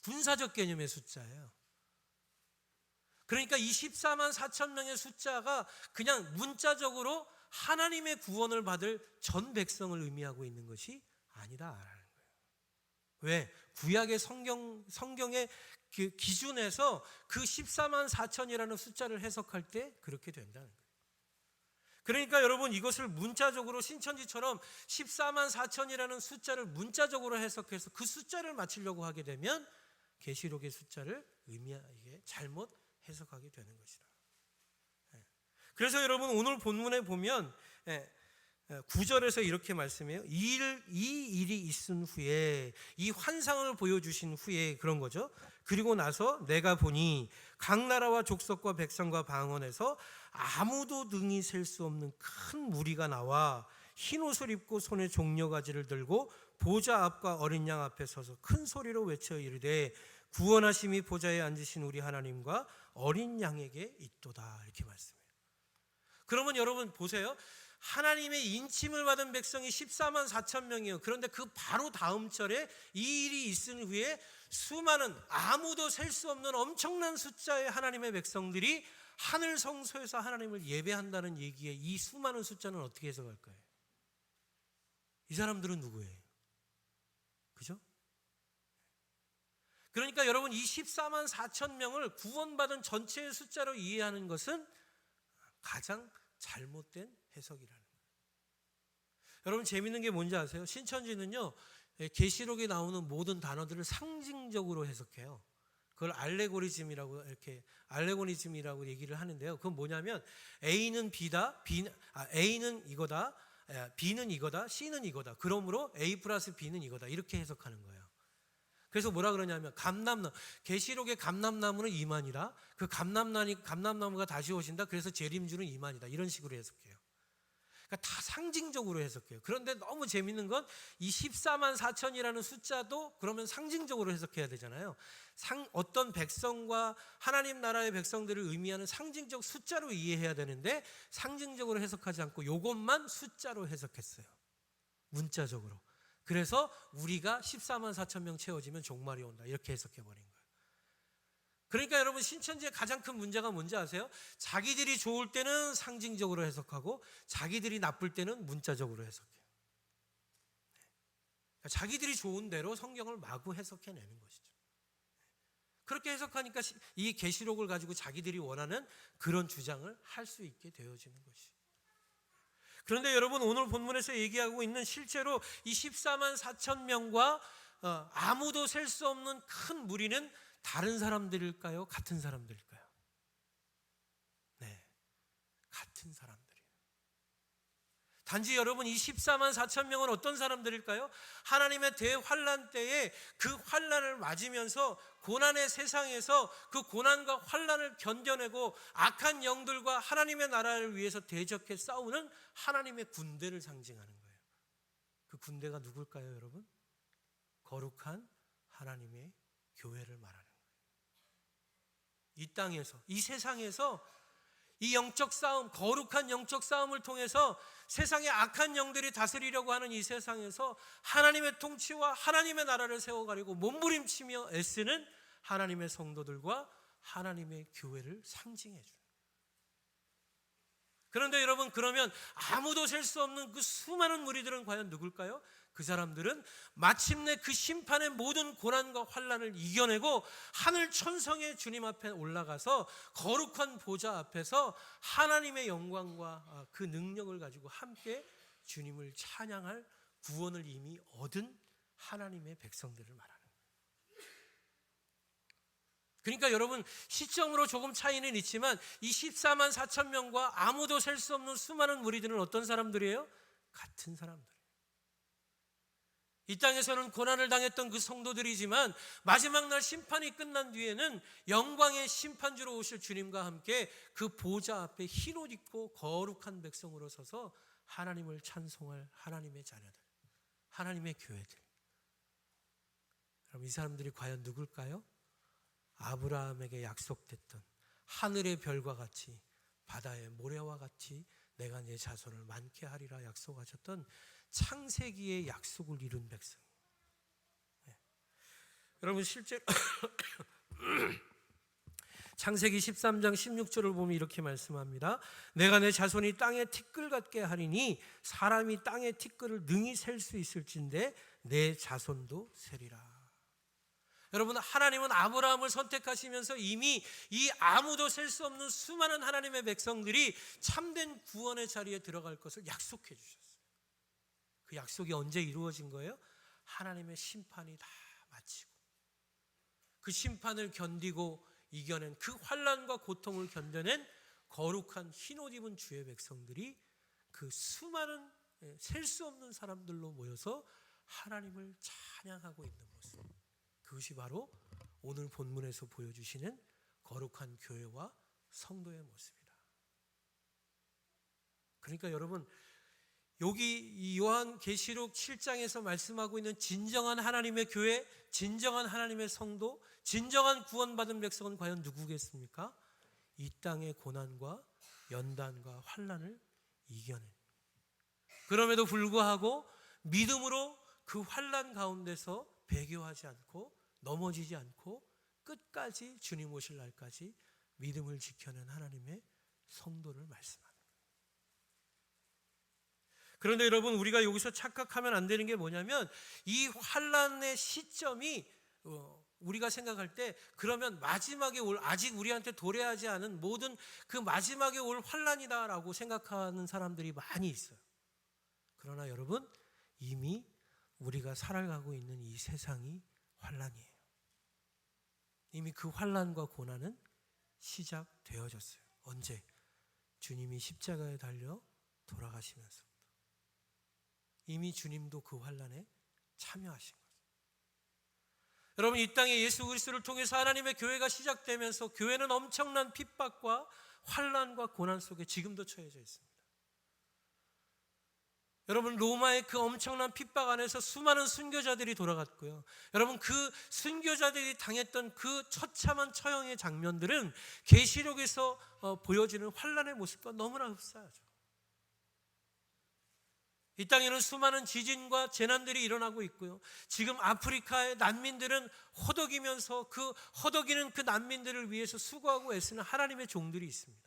군사적 개념의 숫자예요. 그러니까 24만 4천 명의 숫자가 그냥 문자적으로 하나님의 구원을 받을 전 백성을 의미하고 있는 것이 아니다라는 거예요. 왜? 구약의 성경의 그 기준에서 그 14만 4천이라는 숫자를 해석할 때 그렇게 된다는 거예요. 그러니까 여러분 이것을 문자적으로 신천지처럼 14만 4천이라는 숫자를 문자적으로 해석해서 그 숫자를 맞추려고 하게 되면 계시록의 숫자를 의미하게 잘못 해석하게 되는 것이다. 그래서 여러분 오늘 본문에 보면 9절에서 이렇게 말씀해요. 이 일이 있은 후에, 이 환상을 보여주신 후에 그런 거죠. 그리고 나서 내가 보니 각 나라와 족속과 백성과 방언에서 아무도 능히 셀 수 없는 큰 무리가 나와 흰 옷을 입고 손에 종려가지를 들고 보좌 앞과 어린 양 앞에 서서 큰 소리로 외쳐 이르되 구원하심이 보좌에 앉으신 우리 하나님과 어린 양에게 있도다. 이렇게 말씀해요. 그러면 여러분 보세요. 하나님의 인침을 받은 백성이 14만 4천 명이에요. 그런데 그 바로 다음 절에 이 일이 있은 후에 수많은 아무도 셀 수 없는 엄청난 숫자의 하나님의 백성들이 하늘 성소에서 하나님을 예배한다는 얘기에 이 수많은 숫자는 어떻게 해석할까요? 이 사람들은 누구예요? 그죠? 그러니까 여러분 이 14만 4천 명을 구원받은 전체의 숫자로 이해하는 것은 가장 잘못된 해석이라는 거예요. 여러분 재밌는 게 뭔지 아세요? 신천지는요 계시록에 나오는 모든 단어들을 상징적으로 해석해요. 그걸 알레고리즘이라고 얘기를 하는데요. 그건 뭐냐면 A는 B다, A는 이거다, B는 이거다, C는 이거다. 그러므로 A 플러스 B는 이거다. 이렇게 해석하는 거예요. 그래서 뭐라 그러냐면 감람나무, 계시록의 감람나무는 이만이다. 그 감람나무가 다시 오신다. 그래서 재림주는 이만이다. 이런 식으로 해석해요. 그러니까 다 상징적으로 해석해요. 그런데 너무 재밌는 건 이 14만 4천이라는 숫자도 그러면 상징적으로 해석해야 되잖아요. 어떤 백성과 하나님 나라의 백성들을 의미하는 상징적 숫자로 이해해야 되는데 상징적으로 해석하지 않고 이것만 숫자로 해석했어요. 문자적으로. 그래서 우리가 14만 4천 명 채워지면 종말이 온다. 이렇게 해석해버린 거예요. 그러니까 여러분 신천지의 가장 큰 문제가 뭔지 아세요? 자기들이 좋을 때는 상징적으로 해석하고 자기들이 나쁠 때는 문자적으로 해석해요. 그러니까 자기들이 좋은 대로 성경을 마구 해석해내는 것이죠. 그렇게 해석하니까 이 계시록을 가지고 자기들이 원하는 그런 주장을 할 수 있게 되어지는 것이죠. 그런데 여러분 오늘 본문에서 얘기하고 있는 실제로 이 14만 4천 명과 아무도 셀 수 없는 큰 무리는 다른 사람들일까요? 같은 사람들일까요? 네, 같은 사람들이에요. 단지 여러분 이 14만 4천 명은 어떤 사람들일까요? 하나님의 대환란 때에 그 환란을 맞으면서 고난의 세상에서 그 고난과 환란을 견뎌내고 악한 영들과 하나님의 나라를 위해서 대적해 싸우는 하나님의 군대를 상징하는 거예요. 그 군대가 누굴까요, 여러분? 거룩한 하나님의 교회를 말하는 거예요. 이 땅에서, 이 세상에서 이 영적 싸움, 거룩한 영적 싸움을 통해서 세상의 악한 영들이 다스리려고 하는 이 세상에서 하나님의 통치와 하나님의 나라를 세워가려고 몸부림치며 애쓰는 하나님의 성도들과 하나님의 교회를 상징해 주는 거예요. 그런데 여러분 그러면 아무도 셀 수 없는 그 수많은 무리들은 과연 누굴까요? 그 사람들은 마침내 그 심판의 모든 고난과 환난을 이겨내고 하늘 천성의 주님 앞에 올라가서 거룩한 보좌 앞에서 하나님의 영광과 그 능력을 가지고 함께 주님을 찬양할 구원을 이미 얻은 하나님의 백성들을 말하는 거예요. 그러니까 여러분 시점으로 조금 차이는 있지만 이 14만 4천 명과 아무도 셀 수 없는 수많은 무리들은 어떤 사람들이에요? 같은 사람들. 이 땅에서는 고난을 당했던 그 성도들이지만 마지막 날 심판이 끝난 뒤에는 영광의 심판주로 오실 주님과 함께 그 보좌 앞에 흰옷 입고 거룩한 백성으로 서서 하나님을 찬송할 하나님의 자녀들, 하나님의 교회들. 그럼 이 사람들이 과연 누굴까요? 아브라함에게 약속됐던 하늘의 별과 같이 바다의 모래와 같이 내가 내 자손을 많게 하리라 약속하셨던 창세기의 약속을 이룬 백성. 네. 여러분 실제 창세기 13장 16절을 보면 이렇게 말씀합니다. 내가 내 자손이 땅의 티끌 같게 하리니 사람이 땅의 티끌을 능히 셀 수 있을진데 내 자손도 세리라. 여러분, 하나님은 아브라함을 선택하시면서 이미 이 아무도 셀 수 없는 수많은 하나님의 백성들이 참된 구원의 자리에 들어갈 것을 약속해 주셨어요. 그 약속이 언제 이루어진 거예요? 하나님의 심판이 다 마치고 그 심판을 견디고 이겨낸 그 환난과 고통을 견뎌낸 거룩한 흰옷 입은 주의 백성들이 그 수많은 셀 수 없는 사람들로 모여서 하나님을 찬양하고 있는 모습, 그것이 바로 오늘 본문에서 보여주시는 거룩한 교회와 성도의 모습이다. 그러니까 여러분, 여기 이 요한계시록 7장에서 말씀하고 있는 진정한 하나님의 교회, 진정한 하나님의 성도, 진정한 구원받은 백성은 과연 누구겠습니까? 이 땅의 고난과 연단과 환난을 이겨낸, 그럼에도 불구하고 믿음으로 그 환난 가운데서 배교하지 않고 넘어지지 않고 끝까지 주님 오실 날까지 믿음을 지켜낸 하나님의 성도를 말씀합니다. 그런데 여러분, 우리가 여기서 착각하면 안 되는 게 뭐냐면 이 환난의 시점이 우리가 생각할 때 그러면 마지막에 올, 아직 우리한테 도래하지 않은 모든 그 마지막에 올 환난이다라고 생각하는 사람들이 많이 있어요. 그러나 여러분, 이미 우리가 살아가고 있는 이 세상이 환난이에요. 이미 그 환난과 고난은 시작되어졌어요. 언제? 주님이 십자가에 달려 돌아가시면서 이미 주님도 그 환난에 참여하신 거죠. 여러분, 이 땅에 예수 그리스도를 통해서 하나님의 교회가 시작되면서 교회는 엄청난 핍박과 환난과 고난 속에 지금도 처해져 있습니다. 여러분, 로마의 그 엄청난 핍박 안에서 수많은 순교자들이 돌아갔고요. 여러분, 그 순교자들이 당했던 그 처참한 처형의 장면들은 계시록에서 보여지는 환난의 모습과 너무나 흡사하죠. 이 땅에는 수많은 지진과 재난들이 일어나고 있고요. 지금 아프리카의 난민들은 허덕이면서 그 허덕이는 그 난민들을 위해서 수고하고 애쓰는 하나님의 종들이 있습니다.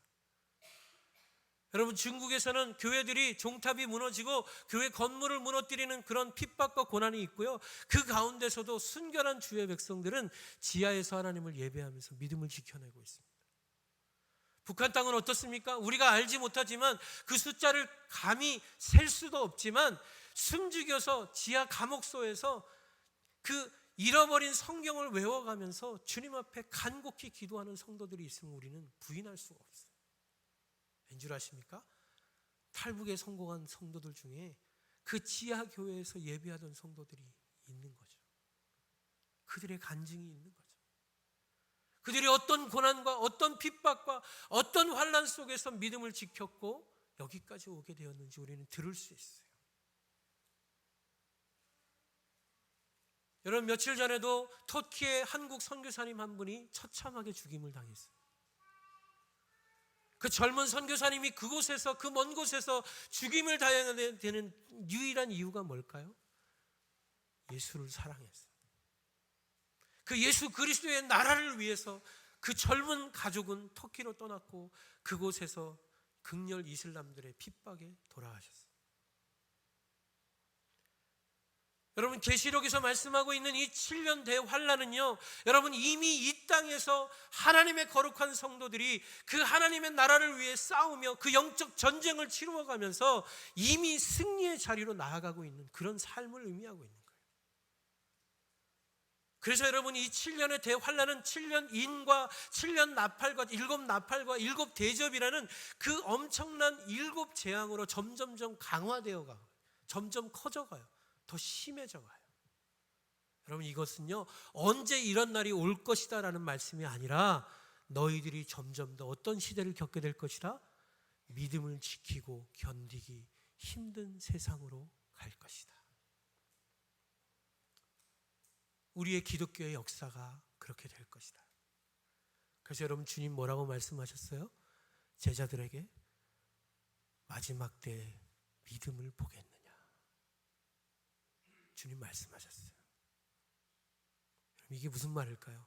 여러분, 중국에서는 교회들이 종탑이 무너지고 교회 건물을 무너뜨리는 그런 핍박과 고난이 있고요. 그 가운데서도 순결한 주의 백성들은 지하에서 하나님을 예배하면서 믿음을 지켜내고 있습니다. 북한 땅은 어떻습니까? 우리가 알지 못하지만 그 숫자를 감히 셀 수도 없지만 숨죽여서 지하 감옥소에서 그 잃어버린 성경을 외워가면서 주님 앞에 간곡히 기도하는 성도들이 있음을 우리는 부인할 수가 없어요. 왠 줄 아십니까? 탈북에 성공한 성도들 중에 그 지하 교회에서 예배하던 성도들이 있는 거죠. 그들의 간증이 있는 거죠. 그들이 어떤 고난과 어떤 핍박과 어떤 환난 속에서 믿음을 지켰고 여기까지 오게 되었는지 우리는 들을 수 있어요. 여러분, 며칠 전에도 터키의 한국 선교사님 한 분이 처참하게 죽임을 당했어요. 그 젊은 선교사님이 그곳에서, 그 먼 곳에서 죽임을 당해야 되는 유일한 이유가 뭘까요? 예수를 사랑했어요. 그 예수 그리스도의 나라를 위해서 그 젊은 가족은 터키로 떠났고 그곳에서 극렬 이슬람들의 핍박에 돌아가셨어요. 여러분, 계시록에서 말씀하고 있는 이 7년 대환난은요, 여러분, 이미 이 땅에서 하나님의 거룩한 성도들이 그 하나님의 나라를 위해 싸우며 그 영적 전쟁을 치루어가면서 이미 승리의 자리로 나아가고 있는 그런 삶을 의미하고 있는 거예요. 그래서 여러분, 이 7년의 대환난은 7년 인과 7년 나팔과 7 나팔과 7 대접이라는 그 엄청난 7 재앙으로 점점점 강화되어 가고 점점 커져가요. 더 심해져 가요. 여러분, 이것은요 언제 이런 날이 올 것이다 라는 말씀이 아니라 너희들이 점점 더 어떤 시대를 겪게 될 것이라? 믿음을 지키고 견디기 힘든 세상으로 갈 것이다. 우리의 기독교의 역사가 그렇게 될 것이다. 그래서 여러분, 주님 뭐라고 말씀하셨어요? 제자들에게 마지막 때에 믿음을 보겠느냐, 주님 말씀하셨어요. 이게 무슨 말일까요?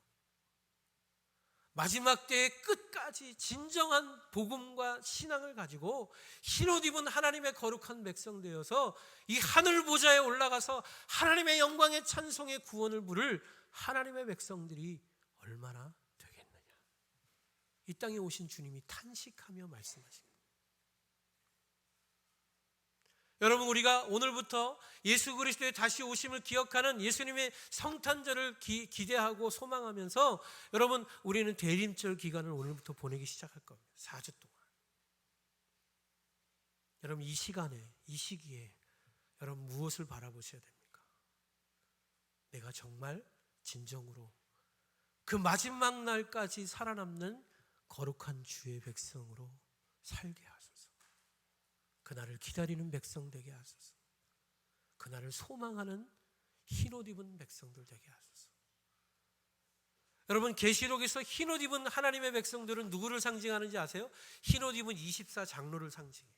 마지막 때의 끝까지 진정한 복음과 신앙을 가지고 흰옷 입은 하나님의 거룩한 백성 되어서 이 하늘 보좌에 올라가서 하나님의 영광의 찬송의 구원을 부를 하나님의 백성들이 얼마나 되겠느냐, 이 땅에 오신 주님이 탄식하며 말씀하십니다. 여러분, 우리가 오늘부터 예수 그리스도의 다시 오심을 기억하는 예수님의 성탄절을 기대하고 소망하면서 여러분, 우리는 대림절 기간을 오늘부터 보내기 시작할 겁니다. 4주 동안. 여러분, 이 시간에, 이 시기에 여러분 무엇을 바라보셔야 됩니까? 내가 정말 진정으로 그 마지막 날까지 살아남는 거룩한 주의 백성으로 살게 하소서. 그날을 기다리는 백성 되게 하소서. 그날을 소망하는 흰옷 입은 백성들 되게 하소서. 여러분, 계시록에서 흰옷 입은 하나님의 백성들은 누구를 상징하는지 아세요? 흰옷 입은 24장로를 상징해요.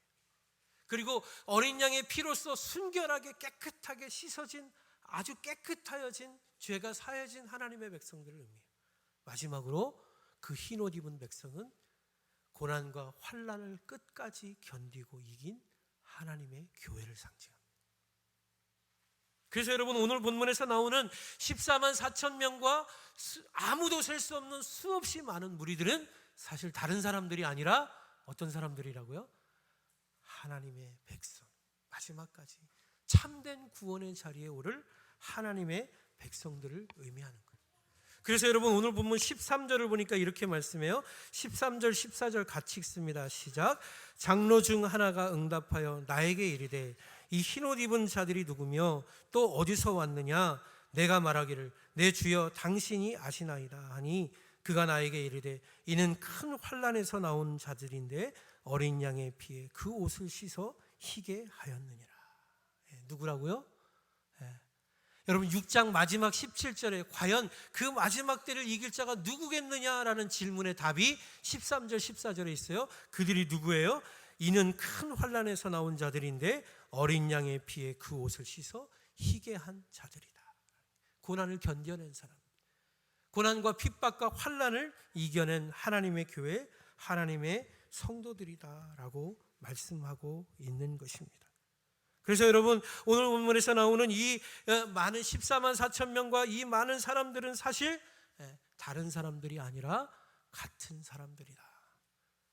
그리고 어린 양의 피로써 순결하게 깨끗하게 씻어진, 아주 깨끗하여진, 죄가 사해진 하나님의 백성들을 의미해요. 마지막으로 그 흰옷 입은 백성은 고난과 환난을 끝까지 견디고 이긴 하나님의 교회를 상징합니다. 그래서 여러분, 오늘 본문에서 나오는 14만 4천 명과 아무도 셀 수 없는 수없이 많은 무리들은 사실 다른 사람들이 아니라 어떤 사람들이라고요? 하나님의 백성, 마지막까지 참된 구원의 자리에 오를 하나님의 백성들을 의미하는 거예요. 그래서 여러분, 오늘 본문 13절을 보니까 이렇게 말씀해요. 13절 14절 같이 읽습니다. 시작. 장로 중 하나가 응답하여 나에게 이르되 이 흰옷 입은 자들이 누구며 또 어디서 왔느냐? 내가 말하기를 내 주여 당신이 아시나이다 하니 그가 나에게 이르되 이는 큰 환난에서 나온 자들인데 어린 양의 피에 그 옷을 씻어 희게 하였느니라. 누구라고요? 여러분, 6장 마지막 17절에 과연 그 마지막 때를 이길 자가 누구겠느냐라는 질문의 답이 13절 14절에 있어요. 그들이 누구예요? 이는 큰 환난에서 나온 자들인데 어린 양의 피에 그 옷을 씻어 희게 한 자들이다. 고난을 견뎌낸 사람, 고난과 핍박과 환난을 이겨낸 하나님의 교회, 하나님의 성도들이다라고 말씀하고 있는 것입니다. 그래서 여러분, 오늘 본문에서 나오는 이 많은 14만 4천 명과 이 많은 사람들은 사실 다른 사람들이 아니라 같은 사람들이다.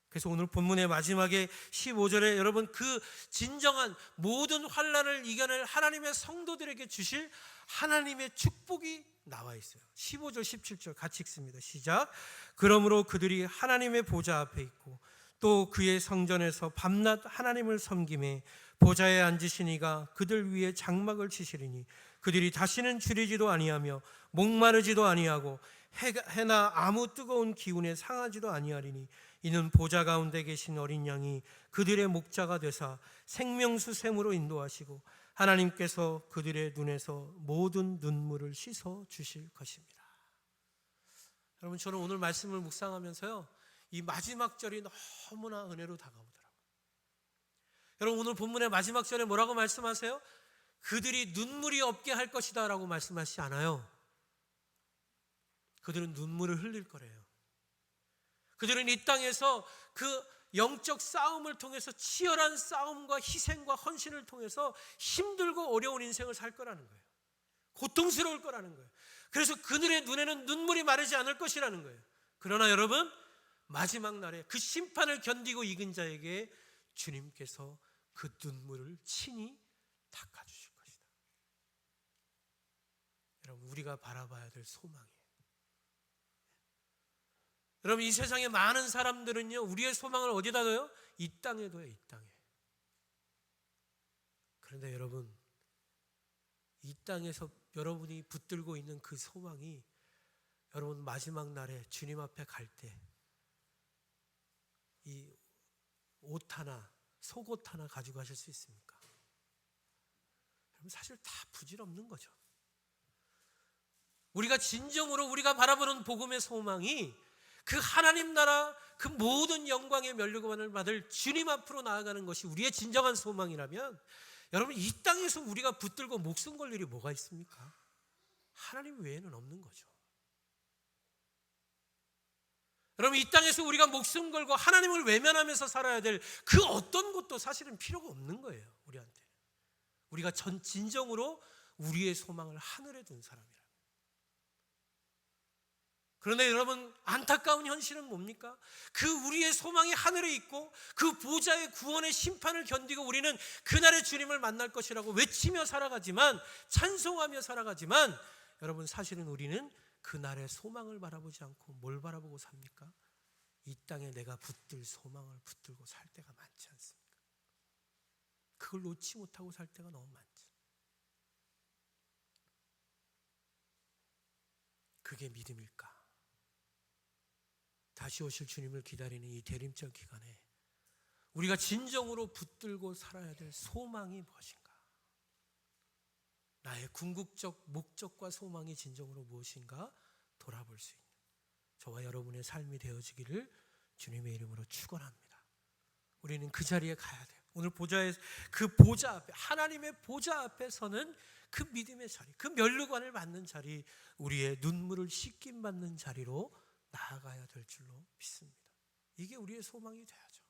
그래서 오늘 본문의 마지막에 15절에 여러분, 그 진정한 모든 환난을 이겨낼 하나님의 성도들에게 주실 하나님의 축복이 나와 있어요. 15절 17절 같이 읽습니다. 시작. 그러므로 그들이 하나님의 보좌 앞에 있고 또 그의 성전에서 밤낮 하나님을 섬김에 보좌에 앉으신 이가 그들 위에 장막을 치시리니 그들이 다시는 줄이지도 아니하며 목마르지도 아니하고 해나 아무 뜨거운 기운에 상하지도 아니하리니 이는 보좌 가운데 계신 어린 양이 그들의 목자가 되사 생명수 샘으로 인도하시고 하나님께서 그들의 눈에서 모든 눈물을 씻어 주실 것입니다. 여러분, 저는 오늘 말씀을 묵상하면서요, 이 마지막 절이 너무나 은혜로 다가오더라고요. 여러분, 오늘 본문의 마지막 절에 뭐라고 말씀하세요? 그들이 눈물이 없게 할 것이다 라고 말씀하시지 않아요. 그들은 눈물을 흘릴 거래요. 그들은 이 땅에서 그 영적 싸움을 통해서 치열한 싸움과 희생과 헌신을 통해서 힘들고 어려운 인생을 살 거라는 거예요. 고통스러울 거라는 거예요. 그래서 그들의 눈에는 눈물이 마르지 않을 것이라는 거예요. 그러나 여러분, 마지막 날에 그 심판을 견디고 이긴 자에게 주님께서 그 눈물을 친히 닦아주실 것이다. 여러분, 우리가 바라봐야 될 소망이에요. 여러분, 이 세상에 많은 사람들은요, 우리의 소망을 어디다 둬요? 이 땅에 둬요, 이 땅에. 그런데 여러분, 이 땅에서 여러분이 붙들고 있는 그 소망이 여러분 마지막 날에 주님 앞에 갈 때 이 옷 하나, 속옷 하나 가져가실 수 있습니까? 여러분 사실 다 부질없는 거죠. 우리가 진정으로 우리가 바라보는 복음의 소망이 그 하나님 나라 그 모든 영광의 면류관을 받을 주님 앞으로 나아가는 것이 우리의 진정한 소망이라면 여러분 이 땅에서 우리가 붙들고 목숨 걸 일이 뭐가 있습니까? 하나님 외에는 없는 거죠. 여러분 이 땅에서 우리가 목숨 걸고 하나님을 외면하면서 살아야 될 그 어떤 것도 사실은 필요가 없는 거예요. 우리한테. 우리가 진정으로 우리의 소망을 하늘에 둔 사람이라. 그런데 여러분 안타까운 현실은 뭡니까? 그 우리의 소망이 하늘에 있고 그 보좌의 구원의 심판을 견디고 우리는 그날의 주님을 만날 것이라고 외치며 살아가지만, 찬송하며 살아가지만 여러분 사실은 우리는 그날의 소망을 바라보지 않고 뭘 바라보고 삽니까? 이 땅에 내가 붙들 소망을 붙들고 살 때가 많지 않습니까? 그걸 놓지 못하고 살 때가 너무 많지. 그게 믿음일까? 다시 오실 주님을 기다리는 이 대림절 기간에 우리가 진정으로 붙들고 살아야 될 소망이 무엇인가? 나의 궁극적 목적과 소망이 진정으로 무엇인가 돌아볼 수 있는 저와 여러분의 삶이 되어지기를 주님의 이름으로 축원합니다. 우리는 그 자리에 가야 돼요. 오늘 그 보좌 앞에, 하나님의 보좌 앞에 서는 그 믿음의 자리, 그 면류관을 받는 자리, 우리의 눈물을 씻김 받는 자리로 나아가야 될 줄로 믿습니다. 이게 우리의 소망이 돼야죠.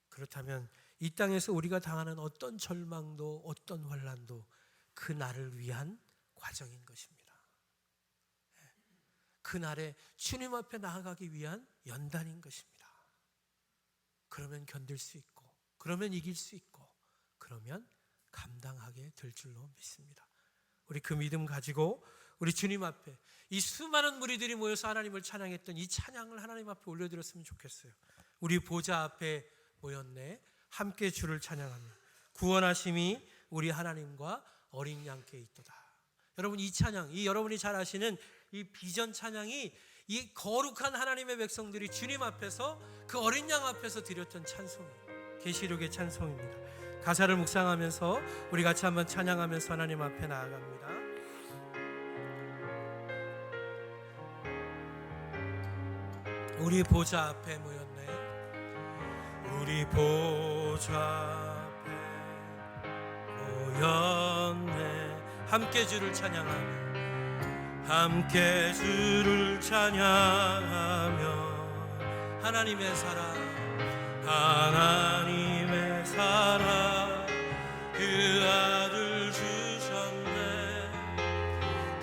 그렇다면 이 땅에서 우리가 당하는 어떤 절망도 어떤 환난도 그 날을 위한 과정인 것입니다. 그 날에 주님 앞에 나아가기 위한 연단인 것입니다. 그러면 견딜 수 있고, 그러면 이길 수 있고, 그러면 감당하게 될 줄로 믿습니다. 우리 그 믿음 가지고 우리 주님 앞에 이 수많은 무리들이 모여서 하나님을 찬양했던 이 찬양을 하나님 앞에 올려드렸으면 좋겠어요. 우리 보좌 앞에 모였네, 함께 주를 찬양하며 구원하심이 우리 하나님과 어린 양께 있도다. 여러분 이 찬양, 이 여러분이 잘 아시는 이 비전 찬양이 이 거룩한 하나님의 백성들이 주님 앞에서 그 어린 양 앞에서 드렸던 찬송이에요. 계시록의 찬송입니다. 가사를 묵상하면서 우리 같이 한번 찬양하면서 하나님 앞에 나아갑니다. 우리 보좌 앞에 모였네, 우리 보좌 앞에 모였네, 함께 주를 찬양하며 함께 주를 찬양하며 하나님의 사랑, 하나님의 사랑 그 아들 주셨네,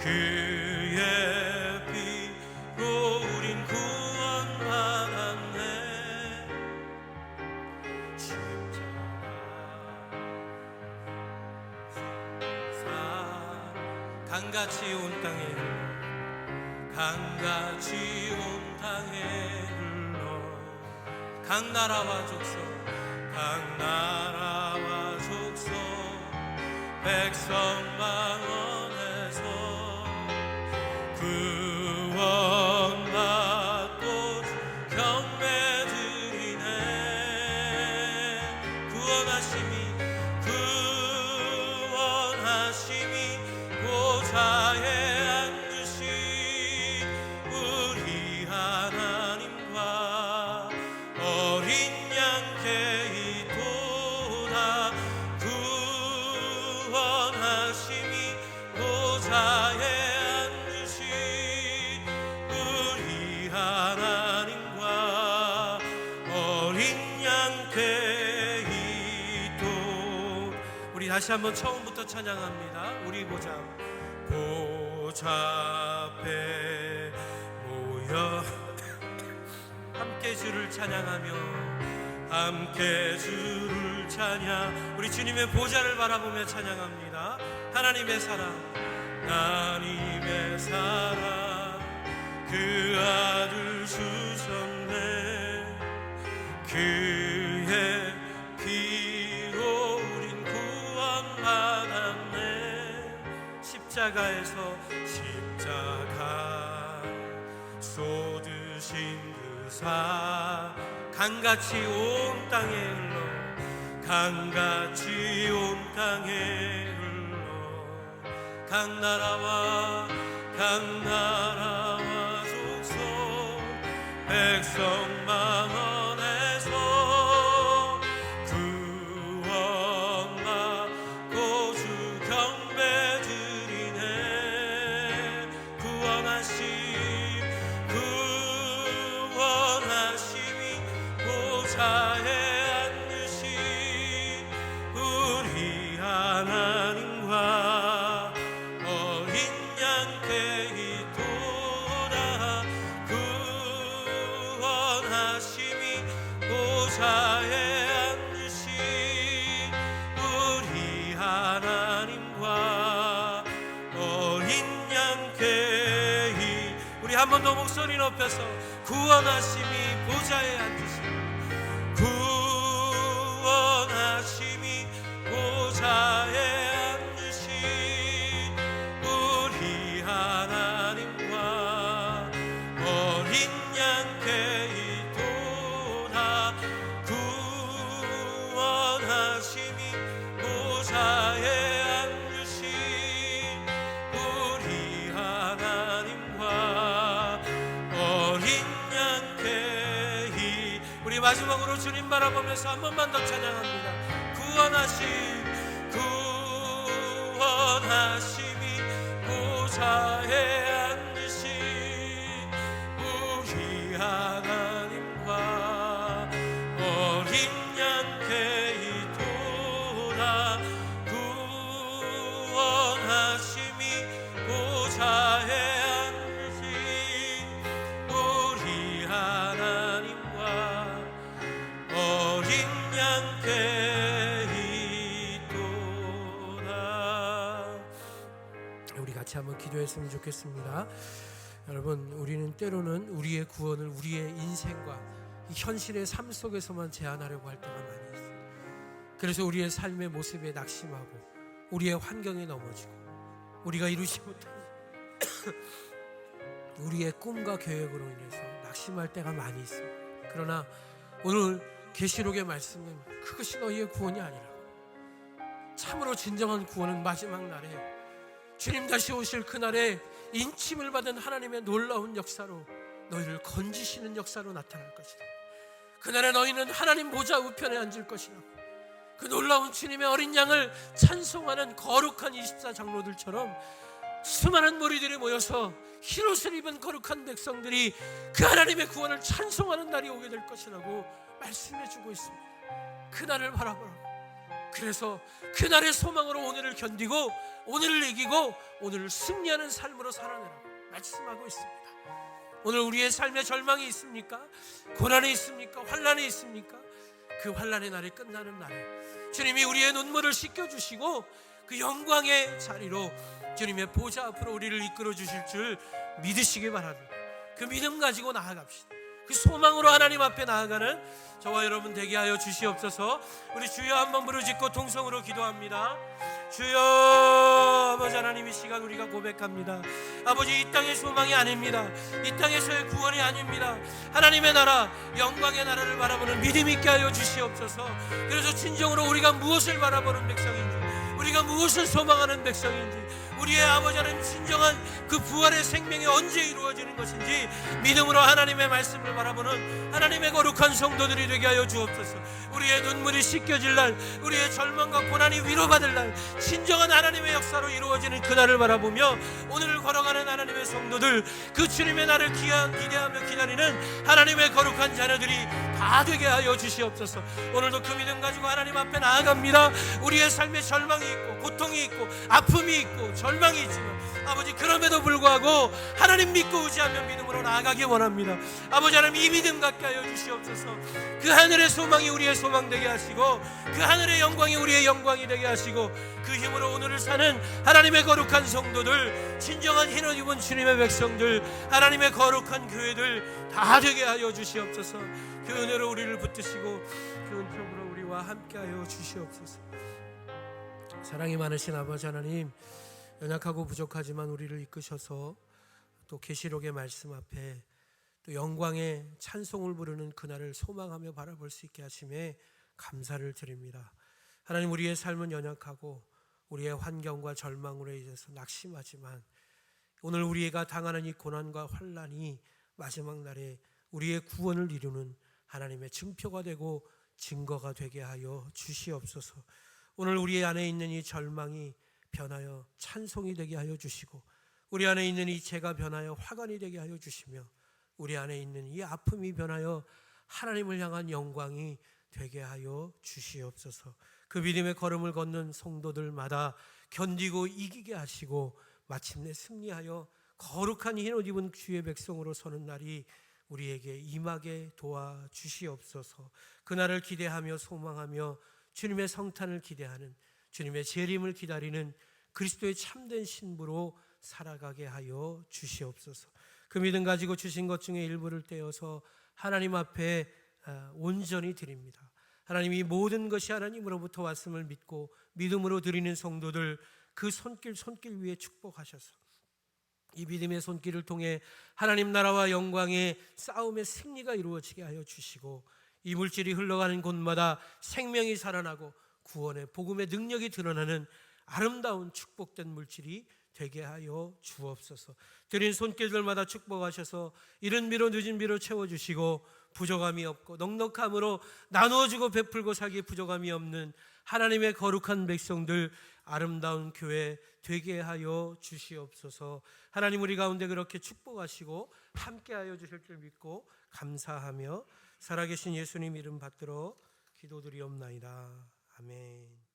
그의 피로 우린 구원받았네. 십자가 강같이 온 땅에 흘러, 강같이 온 땅에 흘러 각 나라와 족속, 각 나라와 족속 백성 만원에서 구원받고 경배드리네. 구원하심이 보좌에 다시 한번 처음부터 찬양합니다. 우리 보좌 앞에 모여 함께 주를 찬양하며 함께 주를 찬양, 우리 주님의 보좌를 바라보며 찬양합니다. 하나님의 사랑, 하나님의 사랑 그 아들 주셨네, 그의 피로 우린 구원받았네. 십자가에서 십자가 쏟으신 그 사 강같이 온 땅에 흘러 강같이 온 땅에 흘러 각 나라와 족속 백성 망원에서 구원받고 주 경배 드리네. 구원하심이 보좌에 앉으신 우리 하나님과 어린 양께 있도다. 구원하심이 보좌에 앉으신 우리 하나님과 어린 양께 우리 한 번 더 목소리 높여서 구원하심이 보좌에 앉으신 구원하심이 보좌에 앉으신 우리 하나님과 어린 양께 있도다. 구원하심이 보좌에 앉으신 우리 하나님과 어린 양께 우리 마지막으로 주님 바라보면서 한 번만 더 찬양합니다. 구원하심이 보좌에 앉으신 우리 하나님과 어린 양께 있도다. 구원하심이 보좌에 앉으신 우리 하나님과 어린 양께 있도다. 우리 같이 한번 기도했으면 좋겠습니다. 여러분, 우리는 때로는 우리의 구원을 우리의 인생과 이 현실의 삶 속에서만 제한하려고 할 때가 많이 있어요. 그래서 우리의 삶의 모습에 낙심하고 우리의 환경에 넘어지고 우리가 이루지 못한 우리의 꿈과 계획으로 인해서 낙심할 때가 많이 있습니다. 그러나 오늘 계시록의 말씀은 그것이 너희의 구원이 아니라고. 참으로 진정한 구원은 마지막 날에 주님 다시 오실 그날에 인침을 받은 하나님의 놀라운 역사로 너희를 건지시는 역사로 나타날 것이다. 그날에 너희는 하나님 보좌 우편에 앉을 것이라고. 그 놀라운 주님의 어린 양을 찬송하는 거룩한 24장로들처럼 수많은 무리들이 모여서 흰옷을 입은 거룩한 백성들이 그 하나님의 구원을 찬송하는 날이 오게 될 것이라고 말씀해주고 있습니다. 그날을 바라보라고. 그래서 그날의 소망으로 오늘을 견디고 오늘을 이기고 오늘을 승리하는 삶으로 살아내라고 말씀하고 있습니다. 오늘 우리의 삶에 절망이 있습니까? 고난이 있습니까? 환난이 있습니까? 그 환난의 날이 끝나는 날에 주님이 우리의 눈물을 씻겨주시고 그 영광의 자리로 주님의 보좌 앞으로 우리를 이끌어 주실 줄 믿으시기 바랍니다. 그 믿음 가지고 나아갑시다. 그 소망으로 하나님 앞에 나아가는 저와 여러분 되게 하여 주시옵소서. 우리 주여 한번 부르짖고 통성으로 기도합니다. 주여, 아버지 하나님, 이 시간 우리가 고백합니다. 아버지, 이 땅의 소망이 아닙니다. 이 땅에서의 구원이 아닙니다. 하나님의 나라, 영광의 나라를 바라보는 믿음 있게 하여 주시옵소서. 그래서 진정으로 우리가 무엇을 바라보는 백성인지, 우리가 무엇을 소망하는 백성인지, 우리의 아버지 하나님 진정한 그 부활의 생명이 언제 이루어지는 것인지 믿음으로 하나님의 말씀을 바라보는 하나님의 거룩한 성도들이 되게 하여 주옵소서. 우리의 눈물이 씻겨질 날, 우리의 절망과 고난이 위로받을 날, 진정한 하나님의 역사로 이루어지는 그날을 바라보며 오늘을 걸어가는 하나님의 성도들, 그 주님의 날을 기대하며 기다리는 하나님의 거룩한 자녀들이 다 되게 하여 주시옵소서. 오늘도 그 믿음 가지고 하나님 앞에 나아갑니다. 우리의 삶에 절망이 있고 고통이 있고 아픔이 있고 절망이 있지만 아버지, 그럼에도 불구하고 하나님 믿고 의지하며 믿음으로 나아가기 원합니다. 아버지 하나님, 이 믿음 갖게 하여 주시옵소서. 그 하늘의 소망이 우리의 소망 되게 하시고 그 하늘의 영광이 우리의 영광이 되게 하시고 그 힘으로 오늘을 사는 하나님의 거룩한 성도들, 진정한 흰옷 입은 주님의 백성들, 하나님의 거룩한 교회들 다 되게 하여 주시옵소서. 그 은혜로 우리를 붙드시고 그 은총으로 우리와 함께 하여 주시옵소서. 사랑이 많으신 아버지 하나님, 연약하고 부족하지만 우리를 이끄셔서 또 계시록의 말씀 앞에 또 영광의 찬송을 부르는 그날을 소망하며 바라볼 수 있게 하심에 감사를 드립니다. 하나님, 우리의 삶은 연약하고 우리의 환경과 절망으로 인해서 낙심하지만 오늘 우리가 당하는 이 고난과 환난이 마지막 날에 우리의 구원을 이루는 하나님의 증표가 되고 증거가 되게 하여 주시옵소서. 오늘 우리 안에 있는 이 절망이 변하여 찬송이 되게 하여 주시고, 우리 안에 있는 이 죄가 변하여 화관이 되게 하여 주시며, 우리 안에 있는 이 아픔이 변하여 하나님을 향한 영광이 되게 하여 주시옵소서. 그 믿음의 걸음을 걷는 성도들마다 견디고 이기게 하시고 마침내 승리하여 거룩한 흰 옷 입은 주의 백성으로 서는 날이 우리에게 임하게 도와주시옵소서. 그날을 기대하며 소망하며 주님의 성탄을 기대하는, 주님의 재림을 기다리는 그리스도의 참된 신부로 살아가게 하여 주시옵소서. 그 믿음 가지고 주신 것 중에 일부를 떼어서 하나님 앞에 온전히 드립니다. 하나님, 이 모든 것이 하나님으로부터 왔음을 믿고 믿음으로 드리는 성도들 그 손길 위에 축복하셔서 이 믿음의 손길을 통해 하나님 나라와 영광의 싸움의 승리가 이루어지게 하여 주시고, 이 물질이 흘러가는 곳마다 생명이 살아나고 구원의 복음의 능력이 드러나는 아름다운 축복된 물질이 되게 하여 주옵소서. 드린 손길들마다 축복하셔서 이른 비로 늦은 비로 채워주시고, 부족함이 없고 넉넉함으로 나누어주고 베풀고 살기에 부족함이 없는 하나님의 거룩한 백성들, 아름다운 교회 되게 하여 주시옵소서. 하나님, 우리 가운데 그렇게 축복하시고 함께하여 주실 줄 믿고 감사하며 살아계신 예수님 이름 받들어 기도드리옵나이다. 아멘.